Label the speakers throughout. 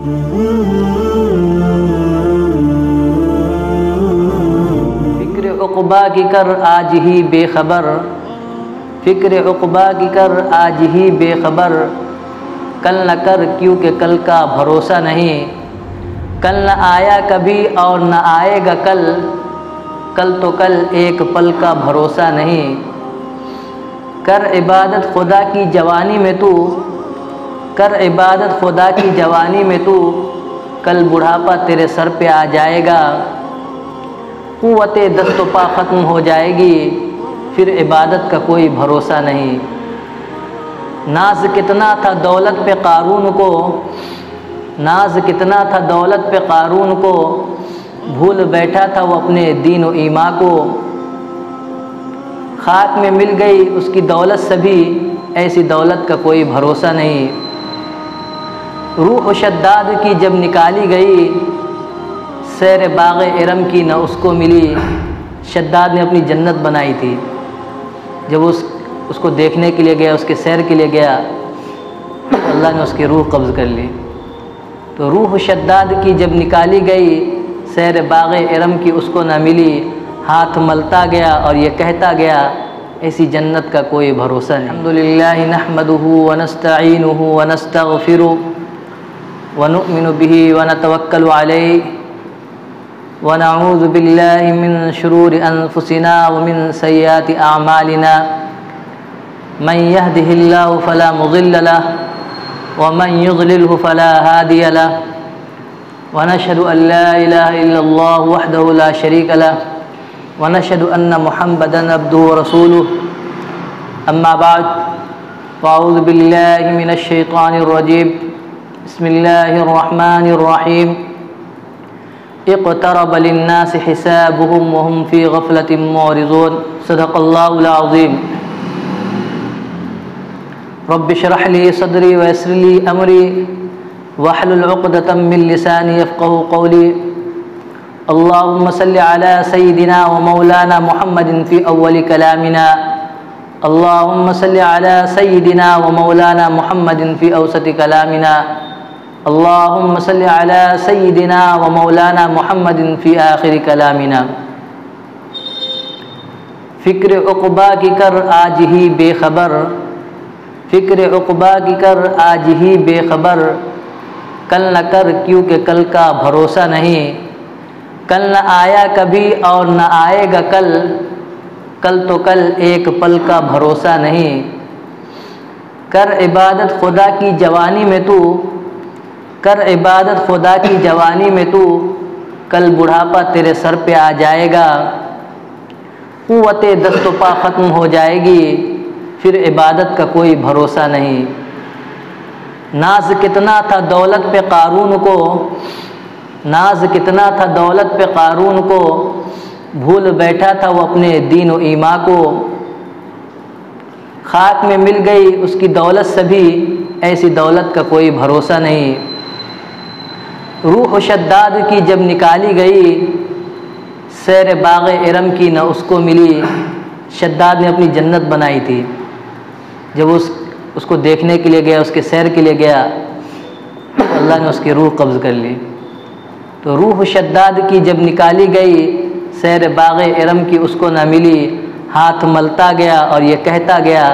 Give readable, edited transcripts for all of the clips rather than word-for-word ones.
Speaker 1: فکر عقبا کی کر آج ہی بے خبر، فکر عقبا کی کر آج ہی بے خبر، کل نہ کر کیونکہ کل کا بھروسہ نہیں، کل نہ آیا کبھی اور نہ آئے گا کل، کل تو کل ایک پل کا بھروسہ نہیں۔ کر عبادت خدا کی جوانی میں تو، کر عبادت خدا کی جوانی میں تو، کل بڑھاپا تیرے سر پہ آ جائے گا، قوت دست و پا ختم ہو جائے گی، پھر عبادت کا کوئی بھروسہ نہیں۔ ناز کتنا تھا دولت پہ قارون کو، ناز کتنا تھا دولت پہ قارون کو، بھول بیٹھا تھا وہ اپنے دین و ایمان کو، خاک میں مل گئی اس کی دولت سبھی، ایسی دولت کا کوئی بھروسہ نہیں۔ روح شداد کی جب نکالی گئی، سیر باغ ارم کی نہ اس کو ملی۔ شداد نے اپنی جنت بنائی تھی، جب اس کو دیکھنے کے لیے گیا، اس کے سیر کے لیے گیا، تو اللہ نے اس کی روح قبض کر لی۔ تو روح شداد کی جب نکالی گئی، سیر باغ ارم کی اس کو نہ ملی، ہاتھ ملتا گیا اور یہ کہتا گیا ایسی جنت کا کوئی بھروسہ نہیں۔ الحمدللہ نحمدہ ونستعینہ ونستغفرہ ونؤمن بہ ونتوکل علیہ ونعوذ باللہ من شرور انفسنا ومن سیئات اعمالنا، من یہدہ اللہ فلا مضل لہ ومن یضللہ فلا ہادی لہ، ونشهد ان لا الہ الا اللہ وحدہ لا شریک لہ، ونشهد ان محمدا عبدہ ورسولہ، اما بعد فاعوذ باللہ من الشیطان الرجیم، بسم اللہ الرحمن الرحیم، اقترب للناس حسابهم وهم في غفلة معرضون، صدق اللہ العظیم۔ رب اشرح لي صدری ویسر لي امری واحلل عقدة من لسانی یفقهوا قولی، اللهم صل على سيدنا ومولانا محمد في اول کلامنا، اللهم صل على سيدنا ومولانا محمد في اوسط کلامنا، اللهم صل على سيدنا ومولانا محمد في آخر کلامنا۔ فکر عقبا کی کر آج ہی بے خبر، فکر عقبا کی کر آج ہی بے خبر، کل نہ کر کیونکہ کل کا بھروسہ نہیں، کل نہ آیا کبھی اور نہ آئے گا کل، کل تو کل ایک پل کا بھروسہ نہیں۔ کر عبادت خدا کی جوانی میں تو، کر عبادت خدا کی جوانی میں تو، کل بڑھاپا تیرے سر پہ آ جائے گا، قوت دست و پا ختم ہو جائے گی، پھر عبادت کا کوئی بھروسہ نہیں۔ ناز کتنا تھا دولت پہ قارون کو، ناز کتنا تھا دولت پہ قارون کو، بھول بیٹھا تھا وہ اپنے دین و ایمان کو، خاک میں مل گئی اس کی دولت سبھی، ایسی دولت کا کوئی بھروسہ نہیں۔ روح شداد کی جب نکالی گئی، سیر باغ ارم کی نہ اس کو ملی۔ شداد نے اپنی جنت بنائی تھی، جب اس کو دیکھنے کے لیے گیا، اس کے سیر کے لیے گیا، تو اللہ نے اس کی روح قبض کر لی۔ تو روح شداد کی جب نکالی گئی، سیر باغ ارم کی اس کو نہ ملی، ہاتھ ملتا گیا اور یہ کہتا گیا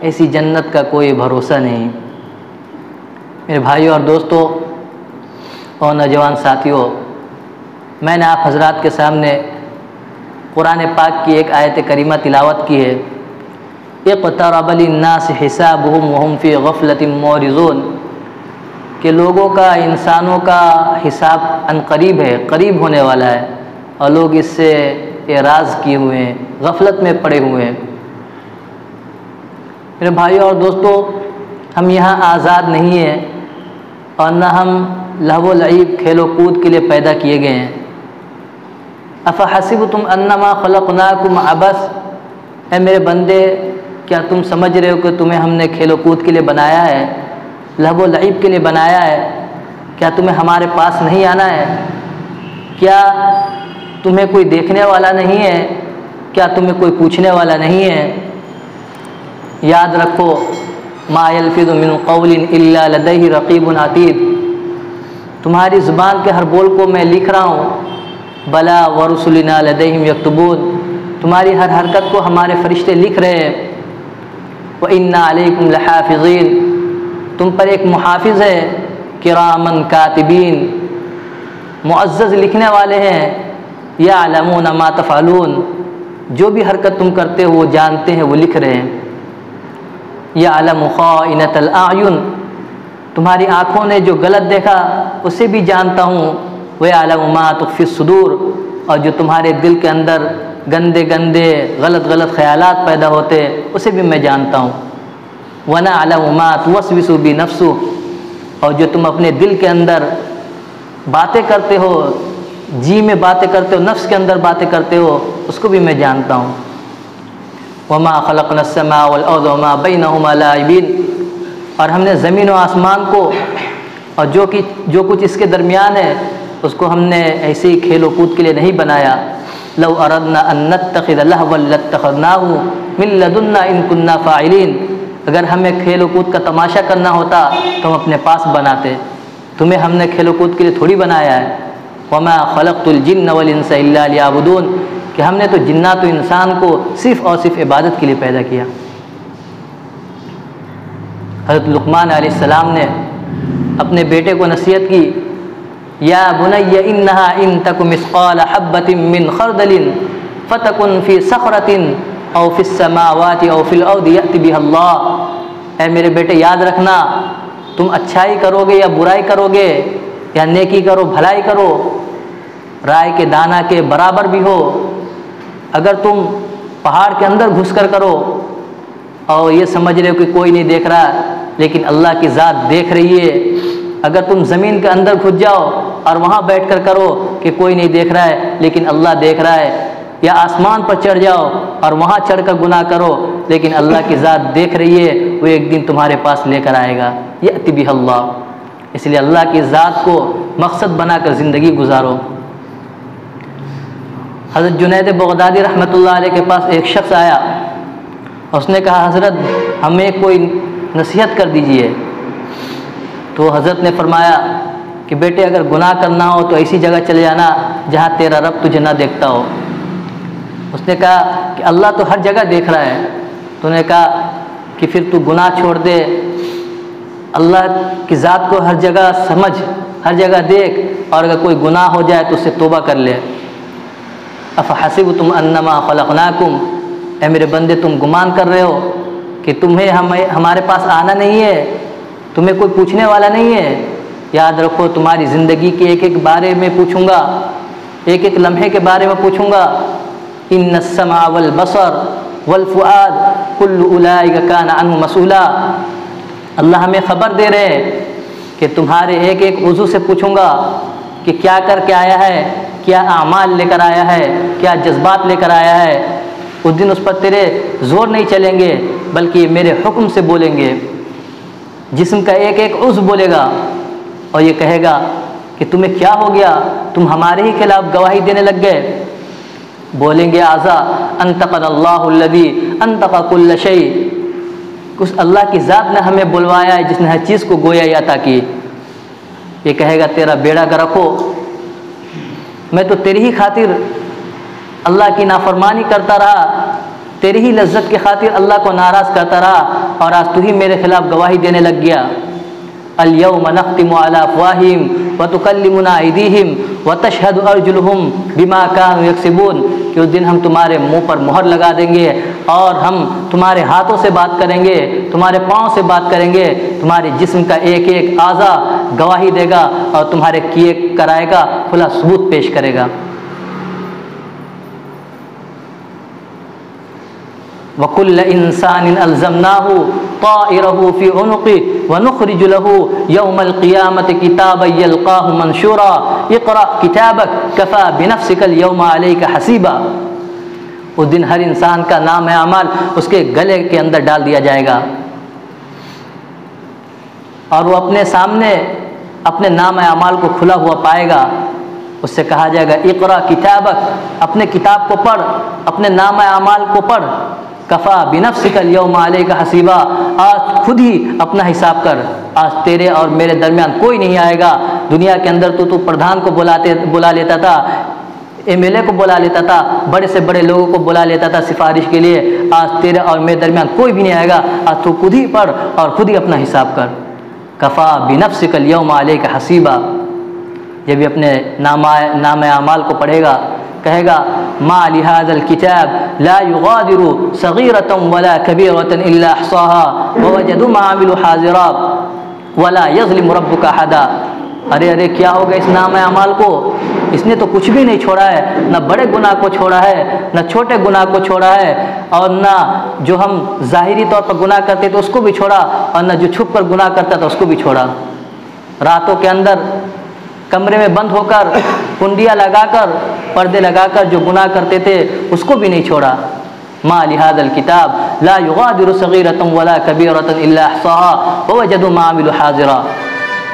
Speaker 1: ایسی جنت کا کوئی بھروسہ نہیں۔ میرے بھائیوں اور دوستوں اور نوجوان ساتھیوں، میں نے آپ حضرات کے سامنے قرآن پاک کی ایک آیت کریمہ تلاوت کی ہے، اقترب للناس حسابهم وهم في غفلة معرضون، کہ لوگوں کا، انسانوں کا حساب عنقریب ہے، قریب ہونے والا ہے، اور لوگ اس سے اعراض کیے ہوئے ہیں، غفلت میں پڑے ہوئے ہیں۔ میرے بھائیوں اور دوستوں، ہم یہاں آزاد نہیں ہیں، اور نہ ہم لہو و لعب، کھیل و کود کے لیے پیدا کیے گئے ہیں۔ افحسبتم انما خلقناکم عبث، اے میرے بندے کیا تم سمجھ رہے ہو کہ تمہیں ہم نے کھیل و کود کے لیے بنایا ہے، لہو و لعب کے لیے بنایا ہے؟ کیا تمہیں ہمارے پاس نہیں آنا ہے؟ کیا تمہیں کوئی دیکھنے والا نہیں ہے؟ کیا تمہیں کوئی پوچھنے والا نہیں ہے؟ یاد رکھو، ما یلفظ من قول الا لدیہ رقیب عتید، تمہاری زبان کے ہر بول کو میں لکھ رہا ہوں. بلا ورسلنا لدیہم یکتبون, تمہاری ہر حرکت کو ہمارے فرشتے لکھ رہے ہیں. وَإِنَّا عَلَيْكُمْ لَحَافِظِينَ, تم پر ایک محافظ ہے. کرامن کاتبین, معزز لکھنے والے ہیں. یعلمون ما تفعلون, جو بھی حرکت تم کرتے ہو وہ جانتے ہیں, وہ لکھ رہے ہیں. یعلم خائنۃ الاعین, تمہاری آنکھوں نے جو غلط دیکھا اسے بھی جانتا ہوں. ویعلم ما تخفی الصدور, اور جو تمہارے دل کے اندر گندے گندے غلط خیالات پیدا ہوتے اسے بھی میں جانتا ہوں. ونعلم ما توسوس بی نفسہ, اور جو تم اپنے دل کے اندر باتیں کرتے ہو, جی میں باتیں کرتے ہو, نفس کے اندر باتیں کرتے ہو, اس کو بھی میں جانتا ہوں. وما خلقنا السماء والارض وما بینہما لاعبین, اور ہم نے زمین و آسمان کو اور جو کچھ اس کے درمیان ہے اس کو ہم نے ایسے ہی کھیل و کود کے لیے نہیں بنایا. لو اردنا ان نتخذ لہوا لاتخذناہ من لدنا ان كنا فاعلین, اگر ہمیں کھیل و کود کا تماشا کرنا ہوتا تو ہم اپنے پاس بناتے. تمہیں ہم نے کھیل و کود کے لیے تھوڑی بنایا ہے. وما خلقت الجن والانس الا لیعبدون, کہ ہم نے تو جنات و انسان کو صرف اور صرف عبادت کے لیے پیدا کیا. حضرت لقمان علیہ السلام نے اپنے بیٹے کو نصیحت کی. یا بنی انہا ان تک مثقال حبۃ من خردل فتکن فی صخرۃ او فی السماوات او فی الارض یأت بها اللہ, اے میرے بیٹے یاد رکھنا, تم اچھائی کرو گے یا برائی کرو گے, یا نیکی کرو بھلائی کرو, رائے کے دانہ کے برابر بھی ہو. اگر تم پہاڑ کے اندر گھس کر کرو اور یہ سمجھ رہے ہو کہ کوئی نہیں دیکھ رہا, لیکن اللہ کی ذات دیکھ رہی ہے. اگر تم زمین کے اندر گھس جاؤ اور وہاں بیٹھ کر کرو کہ کوئی نہیں دیکھ رہا ہے لیکن اللہ دیکھ رہا ہے, یا آسمان پر چڑھ جاؤ اور وہاں چڑھ کر گناہ کرو لیکن اللہ کی ذات دیکھ رہی ہے, وہ ایک دن تمہارے پاس لے کر آئے گا. یأتی بہ اللہ, اس لیے اللہ کی ذات کو مقصد بنا کر زندگی گزارو. حضرت جنید بغدادی رحمۃ اللہ علیہ کے پاس ایک شخص آیا, اس نے کہا حضرت ہمیں کوئی نصیحت کر دیجئے. تو حضرت نے فرمایا کہ بیٹے اگر گناہ کرنا ہو تو ایسی جگہ چلے جانا جہاں تیرا رب تجھے نہ دیکھتا ہو. اس نے کہا کہ اللہ تو ہر جگہ دیکھ رہا ہے. تو نے کہا کہ پھر تو گناہ چھوڑ دے, اللہ کی ذات کو ہر جگہ سمجھ, ہر جگہ دیکھ, اور اگر کوئی گناہ ہو جائے تو اس سے توبہ کر لے. افحسبتم انما خلقناکم, اے میرے بندے تم گمان کر رہے ہو کہ تمہیں ہمارے پاس آنا نہیں ہے, تمہیں کوئی پوچھنے والا نہیں ہے. یاد رکھو تمہاری زندگی کے ایک ایک بارے میں پوچھوں گا, ایک ایک لمحے کے بارے میں پوچھوں گا. ان السمع والبصر والفؤاد کل اولئک کان عنہ مسئولا, اللہ ہمیں خبر دے رہے ہیں کہ تمہارے ایک ایک عضو سے پوچھوں گا کہ کیا کر کے آیا ہے, کیا اعمال لے کر آیا ہے, کیا جذبات لے کر آیا ہے. اس دن اس پر تیرے زور نہیں چلیں گے بلکہ میرے حکم سے بولیں گے. جسم کا ایک ایک عضو بولے گا اور یہ کہے گا کہ تمہیں کیا ہو گیا, تم ہمارے ہی خلاف گواہی دینے لگ گئے. بولیں گے اعضاء انطقنا اللہ الذی انطق کل شیء, اس اللہ کی ذات نے ہمیں بلوایا ہے جس نے ہر چیز کو گویا عطا کی. یہ کہے گا تیرا بیڑا گرک ہو, میں تو تیری ہی خاطر اللہ کی نافرمانی کرتا رہا, تیری ہی لذت کی خاطر اللہ کو ناراض کرتا رہا, اور آج تو ہی میرے خلاف گواہی دینے لگ گیا. الیوم نختم علی افواہہم وتکلمنا ایدیہم وتشہد ارجلہم بما کانوا یکسبون, کہ اس دن ہم تمہارے منہ پر مہر لگا دیں گے اور ہم تمہارے ہاتھوں سے بات کریں گے, تمہارے پاؤں سے بات کریں گے, تمہارے جسم کا ایک ایک اعضا گواہی دے گا اور تمہارے کیے کرائے گا کھلا ثبوت پیش کرے گا. وَكُلَّ إِنسَانٍ أَلْزَمْنَاهُ طَائِرَهُ فِي عُنُقِهِ وَنُخْرِجُ لَهُ يَوْمَ الْقِيَامَةِ كِتَابًا يَلْقَاهُ مَنْشُورًا اقْرَأْ كِتَابَكَ كَفَى بِنَفْسِكَ الْيَوْمَ عَلَيْكَ حَسِيبًا. اس دن ہر انسان کا نام اعمال اس کے گلے کے اندر ڈال دیا جائے گا اور وہ اپنے سامنے اپنے نام اعمال کو کھلا ہوا پائے گا. اس سے کہا جائے گا اقرا کتابک, اپنے کتاب کو پڑھ, اپنے نام اعمال کو پڑھ. کفا بنفسک الیوم علیک حسیبا، آج خود ہی اپنا حساب کر، آج تیرے اور میرے درمیان کوئی نہیں آئے گا۔ دنیا کے اندر تو پردھان کو بلا لیتا تھا، ایم ایل اے کو بلا لیتا تھا، بڑے سے بڑے لوگوں کو بلا لیتا تھا سفارش کے لیے، آج تیرے اور میرے درمیان کوئی بھی نہیں آئے گا، آج تو خود ہی پڑھ اور خود ہی اپنا حساب کر۔ کفا بنفسک الیوم علیک حسیبا، جب بھی اپنے نام اعمال کو پڑھے گا کہے گا ما لهذا الكتاب لا يغادر صغيرة ولا كبيرة الا احصاها ووجدوا ما عملوا حاضرا ولا يظلم ربك احدا۔ ارے کیا ہوگا اس نام اعمال کو، اس نے تو کچھ بھی نہیں چھوڑا ہے، نہ بڑے گناہ کو چھوڑا ہے، نہ چھوٹے گناہ کو چھوڑا ہے، اور نہ جو ہم ظاہری طور پر گناہ کرتے تھے اس کو بھی چھوڑا، اور نہ جو چھپ کر گناہ کرتا تھا اس کو بھی چھوڑا۔ راتوں کے اندر کمرے میں بند ہو کر کنڈیاں لگا کر پردے لگا کر جو گناہ کرتے تھے اس کو بھی نہیں چھوڑا۔ ما لهذا الكتاب لا يغادر صغيرة ولا كبيرة الا احصاها ووجدوا ما عملوا حاضرا،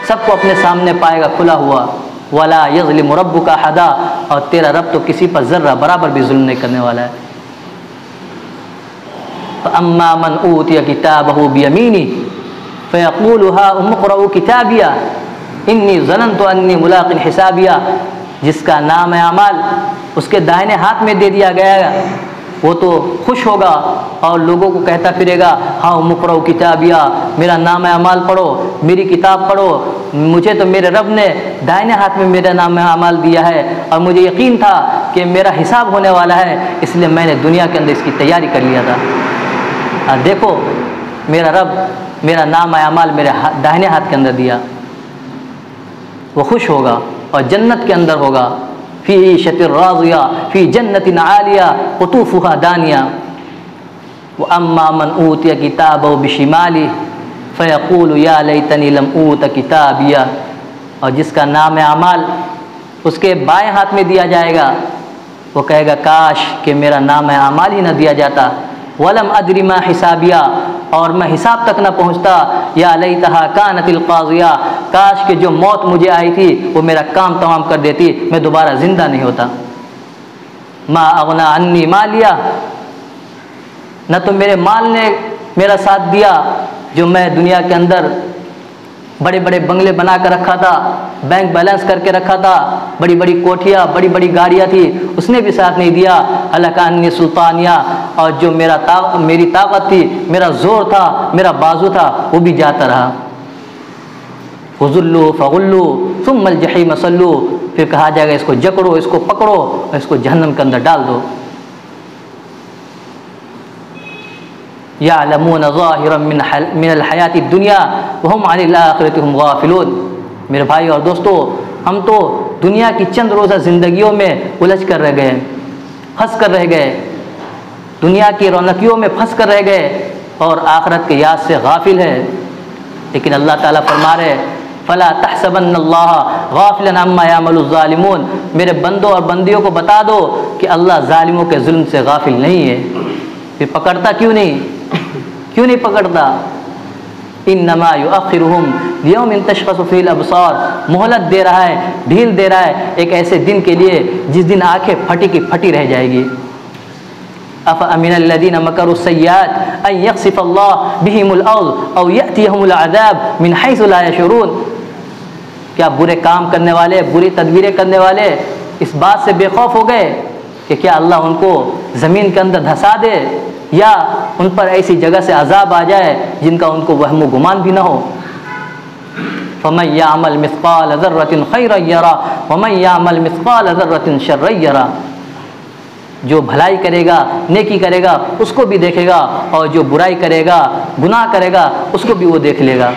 Speaker 1: سب کو اپنے سامنے پائے گا کھلا ہوا۔ ولا يظلم ربك احدا، اور تیرا رب تو کسی پر ذرہ برابر بھی ظلم نہیں کرنے والا ہے۔ فاما من اوتي كتابه بيمينه فيقول هاؤم اقرءوا كتابيه انی ظننت انی ملاق حسابیہ، جس کا نام اعمال اس کے دائنے ہاتھ میں دے دیا گیا ہے وہ تو خوش ہوگا اور لوگوں کو کہتا پھرے گا ہاں مقرؤ کتابیہ، میرا نام اعمال پڑھو، میری کتاب پڑھو، مجھے تو میرے رب نے دائنے ہاتھ میں میرا نام اعمال دیا ہے اور مجھے یقین تھا کہ میرا حساب ہونے والا ہے، اس لیے میں نے دنیا کے اندر اس کی تیاری کر لیا تھا۔ دیکھو میرا رب میرا نام اعمال میرے دائنے ہاتھ کے اندر دیا، وہ خوش ہوگا اور جنت کے اندر ہوگا، فی عیشۃ راضیہ فی جنت عالیہ قطوفها دانیہ۔ واما من اوتی کتابہ بشمالہ فیقول یا لیتنی لم اوت کتابیہ، اور جس کا نام اعمال اس کے بائیں ہاتھ میں دیا جائے گا وہ کہے گا کاش کہ میرا نام اعمال ہی نہ دیا جاتا، ولم ادری ما حسابیہ، اور میں حساب تک نہ پہنچتا، یا لیتہا کانت القاضیہ، کاش کہ جو موت مجھے آئی تھی وہ میرا کام تمام کر دیتی، میں دوبارہ زندہ نہیں ہوتا۔ ما اغنی عنی مالیہ، نہ تو میرے مال نے میرا ساتھ دیا، جو میں دنیا کے اندر بڑے بڑے بنگلے بنا کر رکھا تھا، بینک بیلنس کر کے رکھا تھا، بڑی بڑی کوٹھیاں بڑی بڑی گاڑیاں تھی، اس نے بھی ساتھ نہیں دیا۔ ہلک عنی سلطانیہ، اور جو میری طاقت تھی، میرا زور تھا، میرا بازو تھا، وہ بھی جاتا رہا۔ فضلوا فغلوا ثم الجحیم صلوا، پھر کہا جائے گا اس کو جکڑو، اس کو پکڑو اور اس کو جہنم کے اندر ڈال دو۔ یعلمون ظاہرا من الحیات الدنیا وهم عن الآخرۃ هم غافلون۔ میرے بھائی اور دوستو، ہم تو دنیا کی چند روزہ زندگیوں میں الجھ کر رہ گئے، پھنس کر رہ گئے، دنیا کی رونقیوں میں پھنس کر رہ گئے اور آخرت کے یاد سے غافل ہے۔ لیکن اللہ تعالیٰ فرما رہے فلا تحسبن اللہ غافلا عما یعمل الظالمون، میرے بندوں اور بندیوں کو بتا دو کہ اللہ ظالموں کے ظلم سے غافل نہیں ہے۔ پھر پکڑتا کیوں نہیں پکڑتا؟ انما یؤخرهم لیوم تشخص فیہ الابصار، مہلت دے رہا ہے، ڈھیل دے رہا ہے ایک ایسے دن کے لیے جس دن آنکھیں پھٹی کی پھٹی رہ جائے گی۔ افامن الذین مکروا السیئات ان یخسف اللہ بہم الارض او یأتیہم العذاب من حیث لا یشعرون، کیا برے کام کرنے والے، بری تدبیریں کرنے والے اس بات سے بے خوف ہو گئے کہ کیا اللہ ان کو زمین کے اندر دھسا دے یا ان پر ایسی جگہ سے عذاب آ جائے جن کا ان کو وہم و گمان بھی نہ ہو۔ فمن یعمل مثقال ذرۃ خیرا یرہ ومن یعمل مثقال ذرۃ شرا یرہ، جو بھلائی کرے گا، نیکی کرے گا اس کو بھی دیکھے گا، اور جو برائی کرے گا، گناہ کرے گا اس کو بھی وہ دیکھ لے گا۔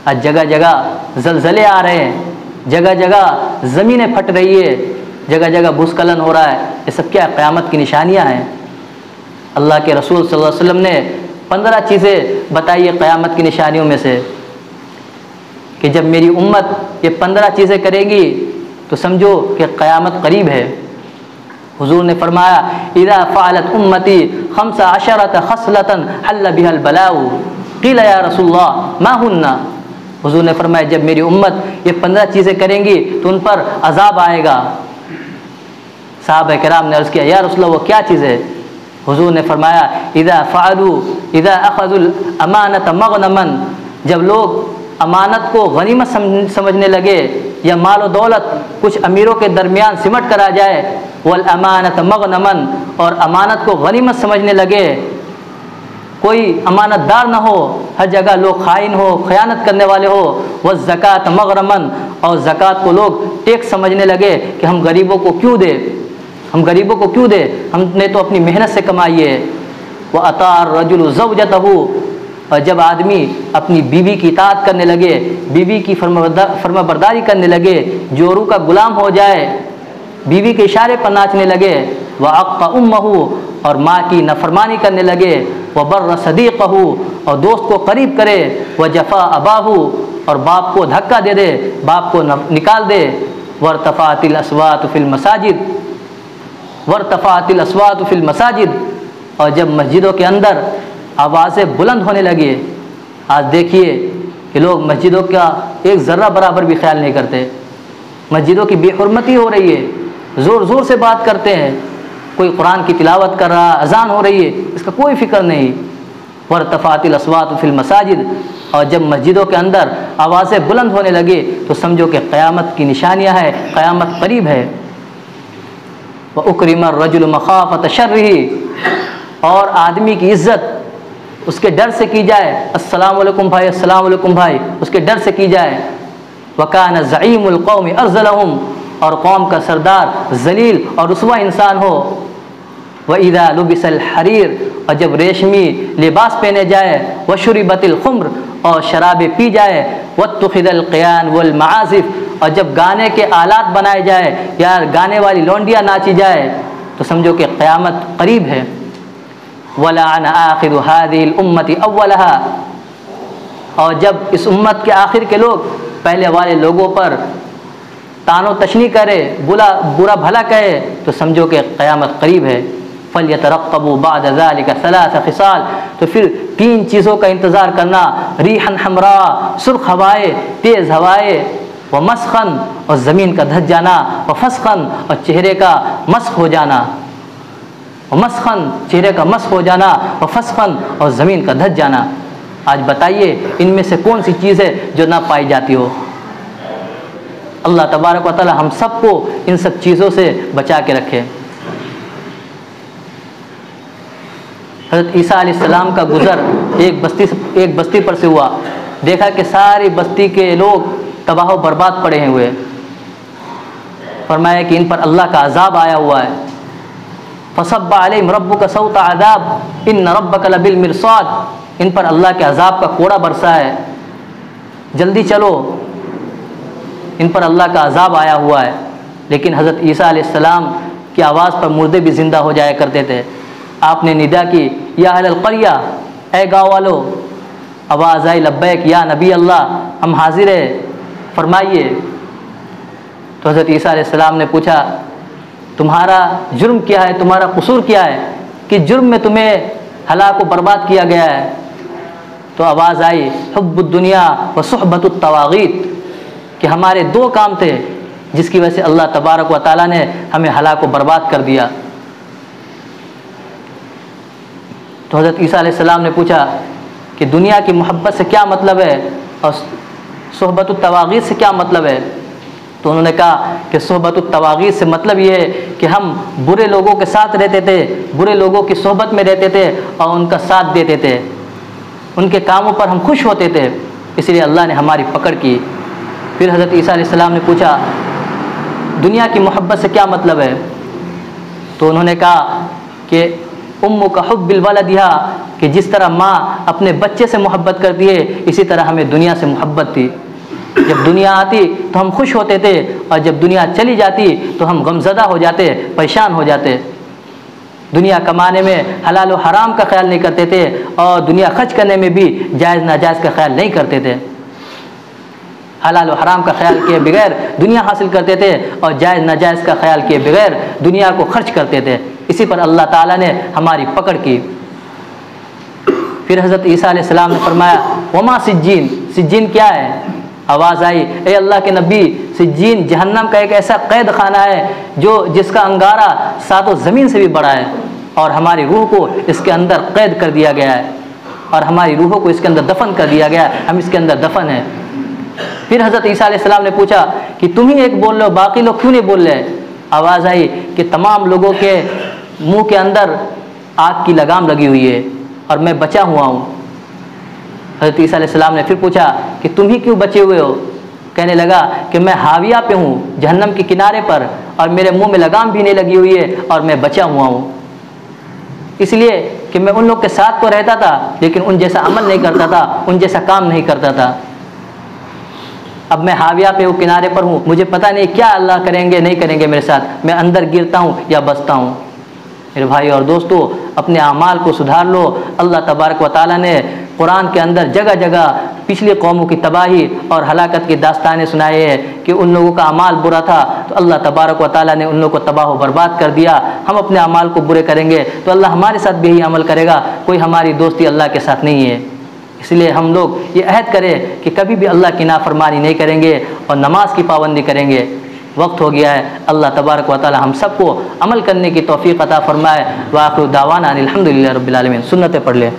Speaker 1: آج جگہ جگہ زلزلے آ رہے ہیں، جگہ جگہ زمینیں پھٹ رہی ہے، جگہ جگہ بھوسکلن ہو رہا ہے، یہ سب کیا قیامت کی نشانیاں ہیں۔ اللہ کے رسول صلی اللہ علیہ وسلم نے 15 چیزیں بتائی ہے قیامت کی نشانیوں میں سے، کہ جب میری امت یہ 15 چیزیں کرے گی تو سمجھو کہ قیامت قریب ہے۔ حضور نے فرمایا اذا فعلت امتی 15 خصلۃ حل بها البلاء، قیل یا رسول اللہ ما ہن، حضور نے فرمایا جب میری امت یہ 15 چیزیں کریں گی تو ان پر عذاب آئے گا۔ صحابہ کرام نے عرض کیا یا رسول اللہ وہ کیا چیز ہے؟ حضور نے فرمایا اذا اخذوا الامانۃ مغنما، جب لوگ امانت کو غنیمت سمجھنے لگے یا مال و دولت کچھ امیروں کے درمیان سمٹ کر آ جائے، والامانۃ مغنما، اور امانت کو غنیمت سمجھنے لگے، کوئی امانت دار نہ ہو، ہر جگہ لوگ خائن ہو، خیانت کرنے والے ہو، والزکوٰۃ مغرما، اور زکوٰۃ کو لوگ ٹیکس سمجھنے لگے کہ ہم غریبوں کو کیوں دے، ہم نے تو اپنی محنت سے کمائی ہے۔ وَأَطَاعَ الرَّجُلُ زَوْجَتَهُ، اور جب آدمی اپنی بیوی کی اطاعت کرنے لگے، بیوی کی فرما برداری کرنے لگے، جورو کا غلام ہو جائے، بیوی کے اشارے پر ناچنے لگے، وَعَقَّ أُمَّهُ، اور ماں کی نافرمانی کرنے لگے، وَبَرَّ صَدِيقَهُ، اور دوست کو قریب کرے، وَجَفَا أَبَاهُ، اور باپ کو دھکا دے باپ کو نکال دے، وَارْتَفَعَتِ الْأَصْوَاتُ فِي الْمَسَاجِدِ، اور جب مسجدوں کے اندر آوازیں بلند ہونے لگی۔ آج دیکھیے کہ لوگ مسجدوں کا ایک ذرہ برابر بھی خیال نہیں کرتے، مسجدوں کی بے حرمتی ہو رہی ہے، زور زور سے بات کرتے ہیں، کوئی قرآن کی تلاوت کر رہا، اذان ہو رہی ہے، اس کا کوئی فکر نہیں۔ وارتفعت الاصوات فی المساجد، اور جب مسجدوں کے اندر آوازیں بلند ہونے لگے تو سمجھو کہ قیامت کی نشانیاں ہیں، قیامت قریب ہے۔ وَأُكْرِمَ الرَّجُلُ مَخَافَةَ شَرِّهِ، اور آدمی کی عزت اس کے ڈر سے کی جائے، السلام علیکم بھائی، السلام علیکم بھائی، اس کے ڈر سے کی جائے۔ وَكَانَ زَعِيمُ الْقَوْمِ أَرْذَلَهُمْ، اور قوم کا سردار ذلیل اور رسوا انسان ہو۔ وَإِذَا لُبِسَ الْحَرِيرُ، اور جب ریشمی لباس پہنے جائے، وَشُرِبَتِ الْخُمْرُ، اور شرابیں پی جائے، وَاتُّخِذَ الْقِيَانُ وَالْمَعَازِفُ، اور جب گانے کے آلات بنائے جائے یا گانے والی لونڈیاں ناچی جائے تو سمجھو کہ قیامت قریب ہے۔ وَلَعَنَ آخِرُ هَذِهِ الْأُمَّةِ أَوَّلَهَا، اور جب اس امت کے آخر کے لوگ پہلے والے لوگوں پر تان و تشنی کرے، برا بھلا کہے تو سمجھو کہ قیامت قریب ہے۔ فَلْيَتَرَقَّبُوا بَعْدَ ذَلِكَ 3 خِصَالٍ، تو پھر 3 چیزوں کا انتظار کرنا، ریحًا حمراء، سرخ ہوائیں، تیز ہوائیں، ومسخن، اور زمین کا دھس جانا، وفسخن، اور چہرے کا مسخ ہو جانا، ومسخن، چہرے کا مسخ ہو جانا، وفسخن، اور زمین کا دھس جانا۔ آج بتائیے ان میں سے کون سی چیز ہے جو نہ پائی جاتی ہو؟ اللہ تبارک و تعالی ہم سب کو ان سب چیزوں سے بچا کے رکھے۔ حضرت عیسیٰ علیہ السلام کا گزر ایک بستی پر سے ہوا، دیکھا کہ ساری بستی کے لوگ تباہ و برباد پڑے ہوئے، فرمایا کہ ان پر اللہ کا عذاب آیا ہوا ہے۔ فصب علیہم ربک صوت عذاب ان ربک لبالمرصاد، ان پر اللہ کے عذاب کا کوڑا برسا ہے، جلدی چلو، ان پر اللہ کا عذاب آیا ہوا ہے۔ لیکن حضرت عیسیٰ علیہ السلام کی آواز پر مردے بھی زندہ ہو جایا کرتے تھے۔ آپ نے ندا کی، یا اہل القریہ، اے گاؤں والو، آواز آئی، لبیک یا نبی اللہ، ہم حاضر ہیں، فرمائیے۔ تو حضرت عیسیٰ علیہ السلام نے پوچھا تمہارا جرم کیا ہے، تمہارا قصور کیا ہے کہ جرم میں تمہیں ہلاک و برباد کیا گیا ہے؟ تو آواز آئی، حب الدنیا و صحبت الطواغیت، کہ ہمارے 2 کام تھے جس کی وجہ سے اللہ تبارک و تعالیٰ نے ہمیں ہلاک و برباد کر دیا۔ تو حضرت عیسیٰ علیہ السلام نے پوچھا کہ دنیا کی محبت سے کیا مطلب ہے اور صحبت الطواغیت سے کیا مطلب ہے؟ تو انہوں نے کہا کہ صحبت الطواغیت سے مطلب یہ ہے کہ ہم برے لوگوں کے ساتھ رہتے تھے، برے لوگوں کی صحبت میں رہتے تھے اور ان کا ساتھ دیتے تھے، ان کے کاموں پر ہم خوش ہوتے تھے، اس لیے اللہ نے ہماری پکڑ کی۔ پھر حضرت عیسیٰ علیہ السلام نے پوچھا دنیا کی محبت سے کیا مطلب ہے؟ تو انہوں نے کہا کہ امّ کا حب بالولدہا، کہ جس طرح ماں اپنے بچے سے محبت کرتی ہے اسی طرح ہمیں دنیا سے محبت تھی۔ جب دنیا آتی تو ہم خوش ہوتے تھے اور جب دنیا چلی جاتی تو ہم غمزدہ ہو جاتے، پریشان ہو جاتے۔ دنیا کمانے میں حلال و حرام کا خیال نہیں کرتے تھے اور دنیا خرچ کرنے میں بھی جائز ناجائز کا خیال نہیں کرتے تھے۔ حلال و حرام کا خیال کیے بغیر دنیا حاصل کرتے تھے اور جائز ناجائز کا خیال کیے بغیر دنیا کو خرچ کرتے تھے۔ اسی پر اللہ تعالیٰ نے ہماری پکڑ کی۔ پھر حضرت عیسیٰ علیہ السلام نے فرمایا وما سجین، سجین کیا ہے؟ آواز آئی اے اللہ کے نبی، سجین جہنم کا ایک ایسا قید خانہ ہے جس کا انگارہ 7 زمین سے بھی بڑا ہے اور ہماری روح کو اس کے اندر قید کر دیا گیا ہے اور ہماری روحوں کو اس کے اندر دفن کر دیا گیا ہے، ہم اس کے اندر دفن ہیں۔ پھر حضرت عیسیٰ علیہ السلام نے پوچھا کہ تم ہی ایک بول رہے ہو، باقی لوگ کیوں نہیں بول رہے؟ آواز آئی کہ تمام لوگوں کے منہ کے اندر آگ کی لگام لگی ہوئی ہے اور میں بچا ہوا ہوں۔ حضرت عیسیٰ علیہ السلام نے پھر پوچھا کہ تم ہی کیوں بچے ہوئے ہو؟ کہنے لگا کہ میں حاویہ پہ ہوں، جہنم کے کنارے پر، اور میرے منہ میں لگام بھی نہیں لگی ہوئی ہے اور میں بچا ہوا ہوں، اس لیے کہ میں ان لوگ کے ساتھ تو رہتا تھا لیکن ان جیسا عمل نہیں کرتا تھا، ان جیسا کام نہیں کرتا تھا۔ اب میں حاویہ پہ ہوں، کنارے پر ہوں، مجھے پتہ نہیں کیا اللہ کریں گے نہیں کریں گے میرے ساتھ، میں اندر گرتا ہوں یا بچتا ہوں۔ میرے بھائی اور دوستو، اپنے اعمال کو سدھار لو۔ اللہ تبارک و تعالیٰ نے قرآن کے اندر جگہ جگہ پچھلی قوموں کی تباہی اور ہلاکت کی داستانیں سنائے ہیں کہ ان لوگوں کا اعمال برا تھا تو اللہ تبارک و تعالیٰ نے ان لوگوں کو تباہ و برباد کر دیا۔ ہم اپنے اعمال کو برے کریں گے تو اللہ ہمارے ساتھ بھی یہی عمل کرے گا، کوئی ہماری دوستی اللہ کے ساتھ نہیں ہے۔ اس لیے ہم لوگ یہ عہد کریں کہ کبھی بھی اللہ کی نافرمانی نہیں کریں گے اور نماز کی پابندی کریں گے۔ وقت ہو گیا ہے، اللہ تبارک و تعالی ہم سب کو عمل کرنے کی توفیق عطا فرمائے۔ وآخر دعوانا الحمدللہ رب العالمین۔ سنتیں پڑھ لیں۔